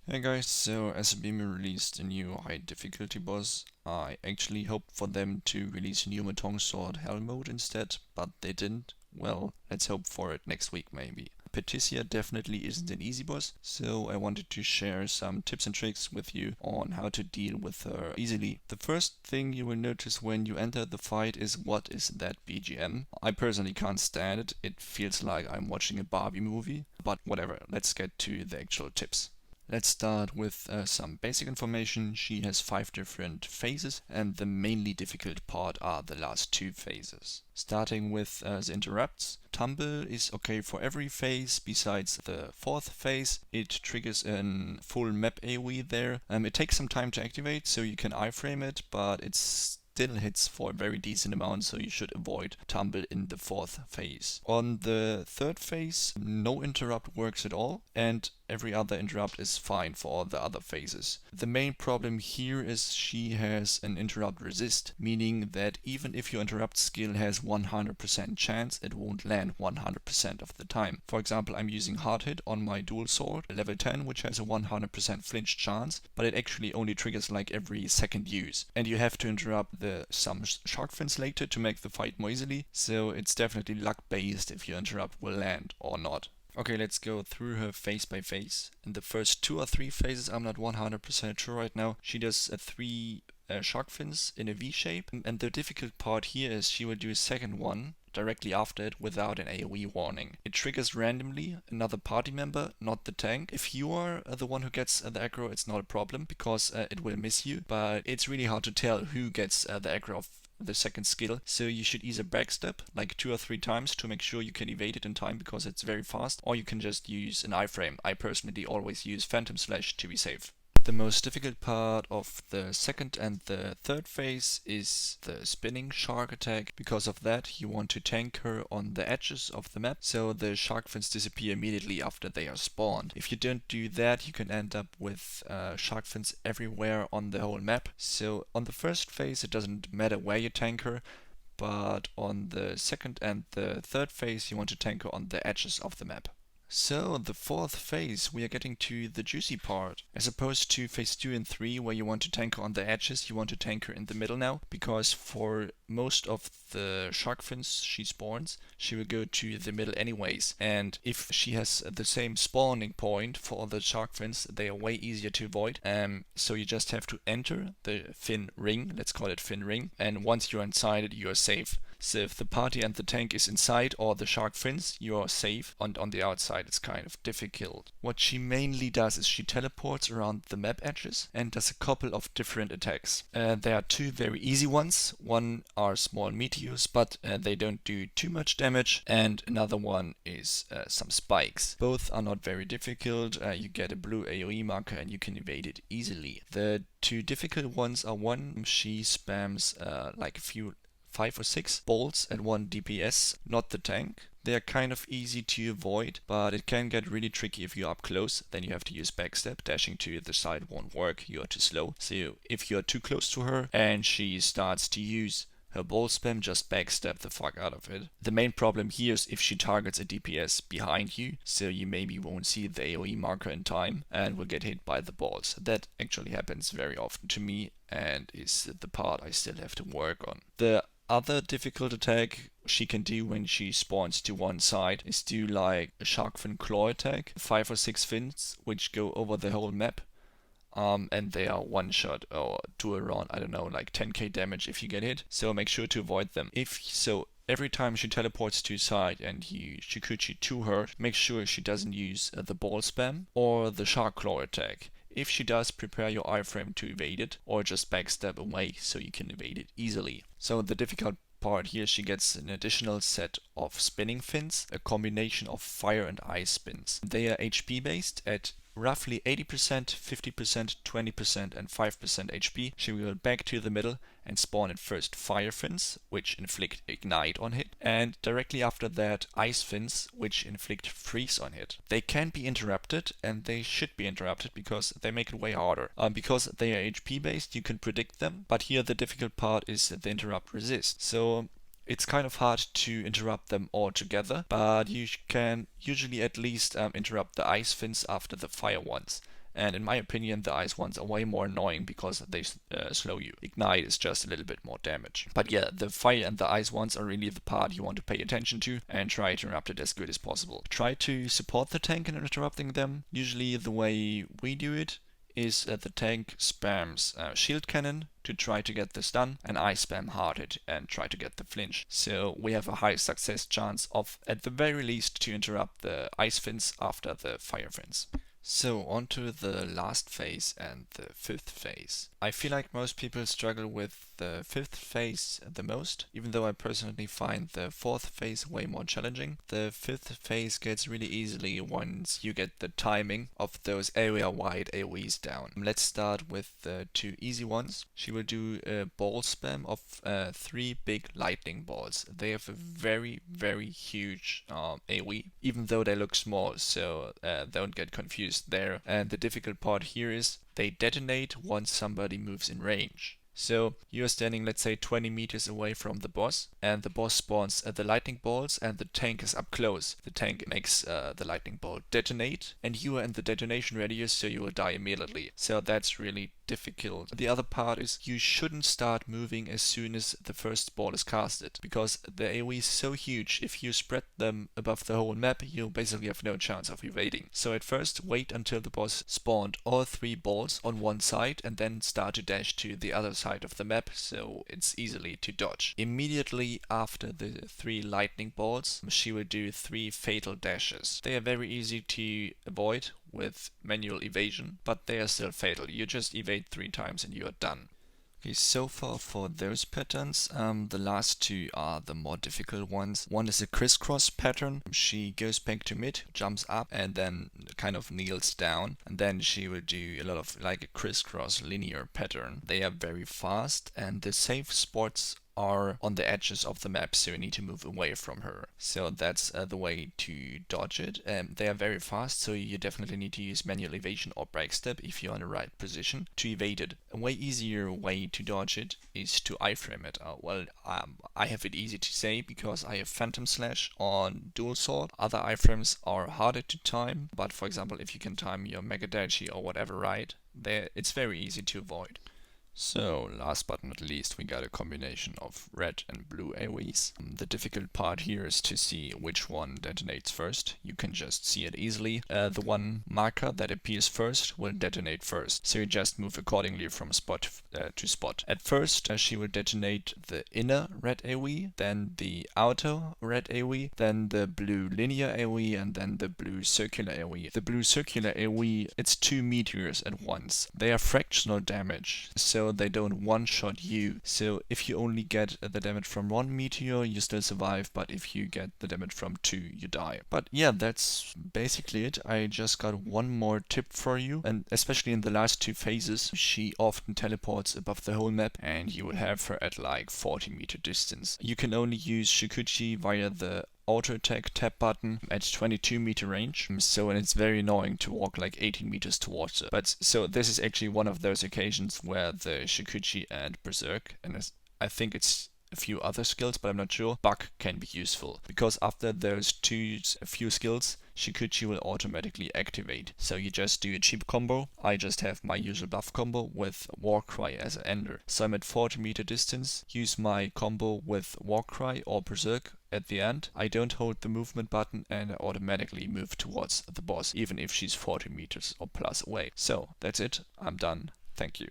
Hey guys, so SBM released a new high difficulty boss. I actually hoped for them to release a new Matong Sword Hell mode instead, but they didn't. Well, let's hope for it next week maybe. Patissia definitely isn't an easy boss, so I wanted to share some tips and tricks with you on how to deal with her easily. The first thing you will notice when you enter the fight is what is that BGM. I personally can't stand it, it feels like I'm watching a Barbie movie, but whatever, let's get to the actual tips. Let's start with some basic information. She has 5 different phases, and the mainly difficult part are the last 2 phases. Starting with the interrupts. Tumble is okay for every phase besides the 4th phase. It triggers a full map AoE there. It takes some time to activate, so you can iframe it, but it's still hits for a very decent amount, so you should avoid tumble in the 4th phase. On the 3rd phase, no interrupt works at all, and every other interrupt is fine for all the other phases. The main problem here is she has an interrupt resist, meaning that even if your interrupt skill has 100% chance, it won't land 100% of the time. For example, I'm using hard hit on my dual sword, level 10, which has a 100% flinch chance, but it actually only triggers like every second use. And you have to interrupt some shark fins later to make the fight more easily, so it's definitely luck based if your interrupt will land or not. Okay, let's go through her phase by phase. In the first 2 or 3 phases, I'm not 100% sure right now, she does 3 shark fins in a V shape, and the difficult part here is she will do a second one directly after it without an AoE warning. It triggers randomly another party member, not the tank. If you are the one who gets the aggro, it's not a problem because it will miss you, but it's really hard to tell who gets the aggro of the second skill, so you should either backstep like 2 or 3 times to make sure you can evade it in time because it's very fast, or you can just use an iframe. I personally always use Phantom Slash to be safe. The most difficult part of the second and the third phase is the spinning shark attack. Because of that, you want to tank her on the edges of the map, so the shark fins disappear immediately after they are spawned. If you don't do that, you can end up with shark fins everywhere on the whole map. So on the first phase, it doesn't matter where you tank her, but on the second and the third phase, you want to tank her on the edges of the map. So, the 4th phase, we are getting to the juicy part. As opposed to phase 2 and 3, where you want to tank her on the edges, you want to tank her in the middle now, because for most of the shark fins she spawns, she will go to the middle anyways. And if she has the same spawning point for all the shark fins, they are way easier to avoid. So you just have to enter the fin ring, let's call it fin ring, and once you're inside it, you are safe. So if the party and the tank is inside or the shark fins, you are safe. And on the outside it's kind of difficult. What she mainly does is she teleports around the map edges and does a couple of different attacks. There are 2 very easy ones. One are small meteors, but they don't do too much damage. And another one is some spikes. Both are not very difficult. You get a blue AoE marker and you can evade it easily. The 2 difficult ones are one, she spams like a few 5 or 6 bolts at 1 DPS, not the tank. They are kind of easy to avoid, but it can get really tricky if you're up close. Then you have to use backstep. Dashing to the side won't work, you are too slow. So if you're too close to her and she starts to use her bolt spam, just backstep the fuck out of it. The main problem here is if she targets a DPS behind you, so you maybe won't see the AoE marker in time and will get hit by the bolts. That actually happens very often to me and is the part I still have to work on. The other difficult attack she can do when she spawns to one side is do like a shark fin claw attack, 5 or 6 fins which go over the whole map, and they are one shot or do around, I don't know, like 10k damage if you get hit, so make sure to avoid them. If so, every time she teleports to a side and you Shikuchi to her, make sure she doesn't use the ball spam or the shark claw attack. If she does, prepare your iframe to evade it, or just backstep away so you can evade it easily. So the difficult part here, she gets an additional set of spinning fins, a combination of fire and ice spins. They are HP based at roughly 80%, 50%, 20% and 5% HP. She will back to the middle and spawn at first fire fins, which inflict ignite on hit, and directly after that ice fins, which inflict freeze on hit. They can be interrupted, and they should be interrupted because they make it way harder. Because they are HP based, you can predict them, but here the difficult part is the interrupt resist. So it's kind of hard to interrupt them all together, but you can usually at least interrupt the ice fins after the fire ones. And in my opinion, the ice ones are way more annoying because they slow you. Ignite is just a little bit more damage. But yeah, the fire and the ice ones are really the part you want to pay attention to and try to interrupt it as good as possible. Try to support the tank in interrupting them. Usually the way we do it is that the tank spams shield cannon to try to get the stun, and I spam hard hit and try to get the flinch. So we have a high success chance of, at the very least, to interrupt the ice fins after the fire fins. So on to the last phase and the fifth phase. I feel like most people struggle with the fifth phase the most, even though I personally find the fourth phase way more challenging. The fifth phase gets really easily once you get the timing of those area-wide AoEs down. Let's start with the two easy ones. She will do a ball spam of 3 big lightning balls. They have a very, very huge AoE, even though they look small, so don't get confused there. And the difficult part here is they detonate once somebody moves in range. So you're standing, let's say, 20 meters away from the boss, and the boss spawns the lightning balls, and the tank is up close. The tank makes the lightning ball detonate, and you are in the detonation radius, so you will die immediately. So that's really difficult. The other part is you shouldn't start moving as soon as the first ball is casted, because the AoE is so huge. If you spread them above the whole map, you basically have no chance of evading. So at first, wait until the boss spawned all 3 balls on one side, and then start to dash to the other side of the map, so it's easily to dodge. Immediately after the 3 lightning balls, she will do 3 fatal dashes. They are very easy to avoid with manual evasion, but they are still fatal. You just evade 3 times and you are done. Okay, so far for those patterns, the last 2 are the more difficult ones. One is a crisscross pattern. She goes back to mid, jumps up, and then kind of kneels down. And then she will do a lot of like a crisscross linear pattern. They are very fast, and the safe spots are on the edges of the map, so you need to move away from her. So that's the way to dodge it. They are very fast, so you definitely need to use manual evasion or break step if you're in the right position to evade it. A way easier way to dodge it is to iframe it. I have it easy to say because I have Phantom Slash on dual sword. Other iframes are harder to time, but for example, if you can time your Megadachi or whatever right, it's very easy to avoid. So, last but not least, we got a combination of red and blue AoEs. The difficult part here is to see which one detonates first. You can just see it easily. The one marker that appears first will detonate first, so you just move accordingly from spot to spot. At first, she will detonate the inner red AoE, then the outer red AoE, then the blue linear AoE, and then the blue circular AoE. The blue circular AoE, it's 2 meteors at once. They are fractional damage, so they don't one-shot you. So if you only get the damage from 1 meteor, you still survive, but if you get the damage from 2, you die. But yeah, that's basically it. I just got one more tip for you, and especially in the last 2 phases, she often teleports above the whole map, and you will have her at like 40-meter distance. You can only use Shikuchi via the auto attack tab button at 22-meter range, so and it's very annoying to walk like 18 meters towards it. But so this is actually one of those occasions where the Shikuchi and Berserk, and I think it's a few other skills, but I'm not sure, Bug can be useful, because after those few skills, Shikuchi will automatically activate. So you just do a cheap combo. I just have my usual buff combo with Warcry as an ender. So I'm at 40-meter distance, use my combo with Warcry or Berserk at the end. I don't hold the movement button and I automatically move towards the boss, even if she's 40 meters or plus away. So that's it, I'm done. Thank you.